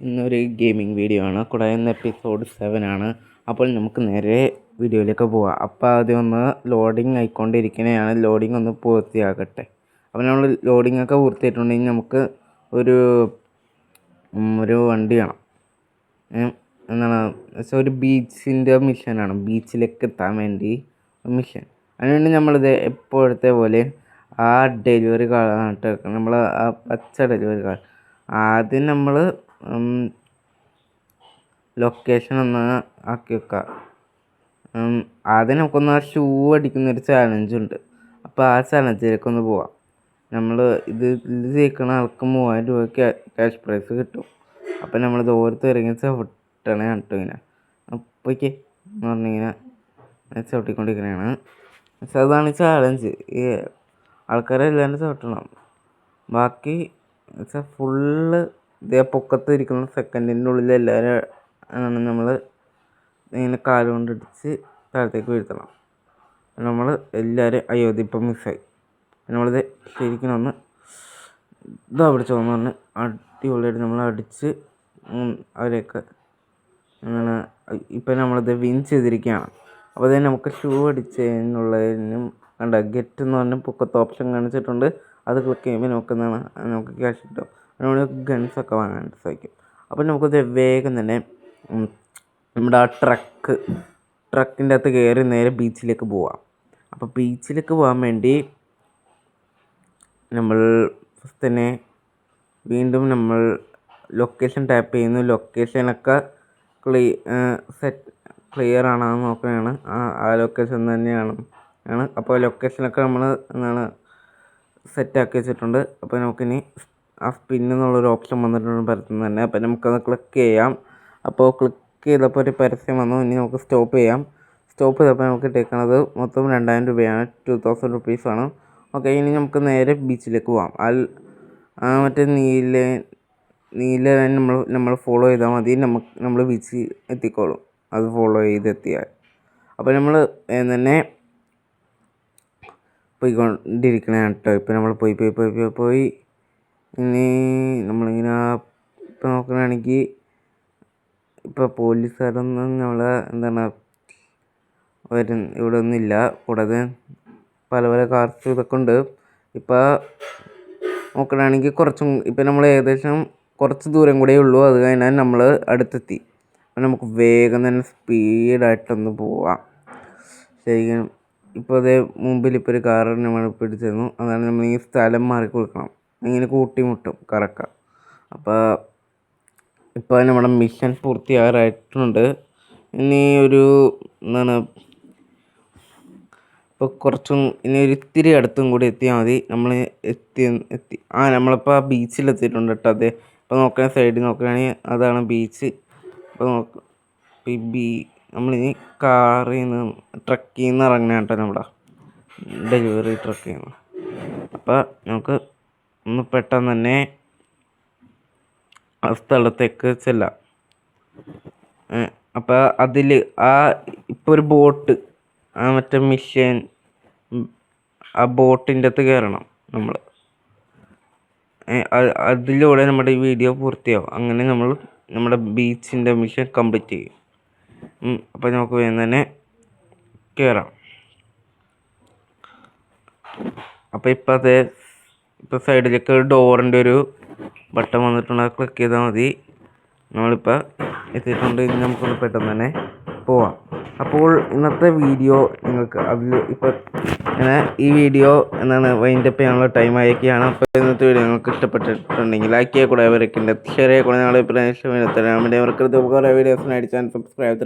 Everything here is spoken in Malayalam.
ഇന്നൊരു ഗെയിമിംഗ് വീഡിയോ ആണ്. കൂടാതെ ഇന്ന് എപ്പിസോഡ് 7 ആണ്. അപ്പോൾ നമുക്ക് നേരെ വീഡിയോയിലേക്ക് പോവാം. അപ്പോൾ ആദ്യം ഒന്ന് ലോഡിങ് ആയിക്കൊണ്ടിരിക്കുന്നതാണ്. ലോഡിങ് ഒന്ന് പൂർത്തിയാകട്ടെ. അപ്പോൾ നമ്മൾ ലോഡിങ് ഒക്കെ പൂർത്തിയായിട്ടുണ്ടെങ്കിൽ നമുക്ക് ഒരു വണ്ടി വേണം. എന്താണ് വെച്ചാൽ ഒരു ബീച്ചിൻ്റെ മിഷനാണ്. ബീച്ചിലേക്ക് എത്താൻ വേണ്ടി മിഷൻ. അതിനുവേണ്ടി നമ്മളിത് എപ്പോഴത്തെ പോലെ ആ ഡെലിവറി കാർഡ് നമ്മൾ ആ പച്ച ഡെലിവറി കാർഡ് ആദ്യം നമ്മൾ ലൊക്കേഷൻ ഒന്ന് ആക്കി വെക്കുക. ആദ്യം നമുക്കൊന്ന് ആ ഷൂ അടിക്കുന്നൊരു ചാലഞ്ചുണ്ട്. അപ്പോൾ ആ ചാലഞ്ചിലേക്കൊന്ന് പോവാം. നമ്മൾ ഇത് ജയിക്കണ ആൾക്ക് 3000 രൂപ ക്യാഷ് പ്രൈസ് കിട്ടും. അപ്പം നമ്മളിത് ഓരോരുത്തർ ഇറങ്ങി ചവിട്ടണേ കേട്ടോ. ഇങ്ങനെ അപ്പോഴേക്ക് എന്ന് പറഞ്ഞിങ്ങനെ ചവിട്ടിക്കൊണ്ടിരിക്കണതാണ്. പക്ഷെ അതാണ് ചാലഞ്ച്. ഈ ആൾക്കാരെല്ലാവരും ചവിട്ടണം. ബാക്കി വെച്ചാൽ ഫുള്ള് ഇതേ പൊക്കത്ത് ഇരിക്കുന്ന സെക്കൻഡിൻ്റെ ഉള്ളിൽ എല്ലാവരും ആണ് നമ്മൾ ഇങ്ങനെ കാലുകൊണ്ട് ഇടിച്ച് താഴത്തേക്ക് വീഴ്ത്തണം. നമ്മൾ എല്ലാവരും ഇതിപ്പം മിസ്സായി. നമ്മളിത് ശരിക്കും ഒന്ന് ഇതാ പിടിച്ചോന്ന് പറഞ്ഞ് അടിപൊളിയായിട്ട് നമ്മൾ അടിച്ച് അവരെയൊക്കെ അങ്ങനെ ഇപ്പം നമ്മളിത് വിൻ ചെയ്തിരിക്കുകയാണ്. അപ്പോൾ തന്നെ നമുക്ക് ഷൂ അടിച്ചതിനുള്ളതിനും കണ്ട ഗെറ്റ് എന്ന് പറഞ്ഞ പൊക്കത്ത് ഓപ്ഷൻ കാണിച്ചിട്ടുണ്ട്. അത് ക്ലിക്ക് ചെയ്യുമ്പോൾ നമുക്ക് ക്യാഷ് കിട്ടും. അതിനോട് ഗൺസൊക്കെ വാങ്ങാനായിട്ട് സാധിക്കും. അപ്പോൾ നമുക്കത് വേഗം തന്നെ നമ്മുടെ ആ ട്രക്കിൻ്റെ അകത്ത് കയറി നേരെ ബീച്ചിലേക്ക് പോവാം. അപ്പോൾ ബീച്ചിലേക്ക് പോകാൻ വേണ്ടി നമ്മൾ ഫസ്റ്റ് തന്നെ വീണ്ടും നമ്മൾ ലൊക്കേഷൻ ടാപ്പ് ചെയ്യുന്നു. ലൊക്കേഷനൊക്കെ ക്ലിയർ ആണോ എന്ന് നോക്കുകയാണ്. ആ ലൊക്കേഷൻ തന്നെയാണ്. അപ്പോൾ ലൊക്കേഷനൊക്കെ നമ്മൾ സെറ്റാക്കി വെച്ചിട്ടുണ്ട്. അപ്പോൾ നമുക്കിനി ആ സ്പിൻ എന്നുള്ളൊരു ഓപ്ഷൻ വന്നിട്ടുണ്ട് പരത്തുന്നത് തന്നെ. അപ്പോൾ നമുക്കത് ക്ലിക്ക് ചെയ്യാം. അപ്പോൾ ക്ലിക്ക് ചെയ്തപ്പോൾ ഒരു പരസ്യം വന്നു. ഇനി നമുക്ക് സ്റ്റോപ്പ് ചെയ്യാം. സ്റ്റോപ്പ് ചെയ്തപ്പോൾ നമുക്ക് ഇട്ടേക്കുന്നത് മൊത്തം 2000 രൂപയാണ്. 2000 റുപ്പീസാണ്. ഓക്കെ, ഇനി നമുക്ക് നേരെ ബീച്ചിലേക്ക് പോകാം. മറ്റേ നീല നമ്മൾ ഫോളോ ചെയ്താൽ മതി. നമ്മൾ ബീച്ചിൽ എത്തിക്കോളും അത് ഫോളോ ചെയ്തെത്തിയാൽ. അപ്പോൾ നമ്മൾ തന്നെ പോയിക്കൊണ്ടിരിക്കണ കേട്ടോ. ഇപ്പം നമ്മൾ പോയി ഇനി നമ്മളിങ്ങനെ ഇപ്പം നോക്കുകയാണെങ്കിൽ ഇപ്പോൾ പോലീസുകാരൊന്നും നമ്മളെ ഇവിടെ ഒന്നുമില്ല. കൂടാതെ പല കാർസ് ഇതൊക്കെ ഉണ്ട്. ഇപ്പം നോക്കുകയാണെങ്കിൽ ഇപ്പം നമ്മൾ ഏകദേശം കുറച്ച് ദൂരം കൂടെ ഉള്ളൂ. അത് കഴിഞ്ഞാൽ നമ്മൾ അടുത്തെത്തി. അപ്പം നമുക്ക് വേഗം തന്നെ സ്പീഡായിട്ടൊന്ന് പോവാം. ശരിക്കും ഇപ്പോൾ അതേ മുമ്പിൽ ഇപ്പോൾ ഒരു കാർ നമ്മൾ പിടിച്ചിരുന്നു. അതാണ് നമ്മൾ ഈ സ്ഥലം മാറി കൊടുക്കണം. ഇങ്ങനെ കൂട്ടിമുട്ടും കറക്കം. അപ്പോൾ ഇപ്പോൾ നമ്മുടെ മിഷൻ പൂർത്തിയാകാറായിട്ടുണ്ട്. ഇനി ഇപ്പോൾ ഇനി ഒരു ഇത്തിരി അടുത്തും കൂടി എത്തിയാൽ മതി. നമ്മൾ എത്തി നമ്മളിപ്പോൾ ആ ബീച്ചിലെത്തിയിട്ടുണ്ട് കേട്ടോ. അതെ, ഇപ്പോൾ നോക്കുന്ന സൈഡിൽ നോക്കുകയാണെങ്കിൽ അതാണ് ബീച്ച്. ഇപ്പോൾ നമ്മളിനി ട്രക്കിൽ നിന്ന് ഇറങ്ങണ കേട്ടോ. നമ്മുടെ ഡെലിവറി ട്രക്കിൽ നിന്ന്. അപ്പോൾ നമുക്ക് ഒന്ന് പെട്ടെന്ന് തന്നെ ആ സ്ഥലത്തേക്ക് ചെല്ലാം. അപ്പോൾ അതിൽ ഇപ്പോൾ ഒരു ബോട്ട് മറ്റേ മിഷൻ ആ ബോട്ടിൻ്റെ അകത്ത് കയറണം നമ്മൾ. അതിലൂടെ നമ്മുടെ ഈ വീഡിയോ പൂർത്തിയാവും. അങ്ങനെ നമ്മൾ നമ്മുടെ ബീച്ചിൻ്റെ മിഷൻ കംപ്ലീറ്റ് ചെയ്യും. അപ്പോൾ നമുക്ക് വേഗം തന്നെ കയറാം. അപ്പോൾ ഇപ്പോൾ സൈഡിലേക്ക് ഡോറിൻ്റെ ഒരു ബട്ടൺ വന്നിട്ടുണ്ട്. അത് ക്ലിക്ക് ചെയ്താൽ മതി. നമ്മളിപ്പോൾ എത്തിയിട്ടുണ്ട്. ഇനി നമുക്കൊന്ന് പെട്ടെന്ന് തന്നെ പോവാം. അപ്പോൾ ഇന്നത്തെ വീഡിയോ നിങ്ങൾക്ക് ഇങ്ങനെ ഈ വീഡിയോ വൈൻഡപ്പ് ചെയ്യാനുള്ള ടൈം ആയിരിക്കുകയാണ്. അപ്പോൾ ഇന്നത്തെ വീഡിയോ നിങ്ങൾക്ക് ഇഷ്ടപ്പെട്ടിട്ടുണ്ടെങ്കിൽ ലൈക്ക് ചെയ്യക്കൂടെ, ഷെയർ ചെയ്യക്കൂടെ. ഞങ്ങളെ വീഡിയോസിനായിട്ട് ചാനൽ സബ്സ്ക്രൈബ്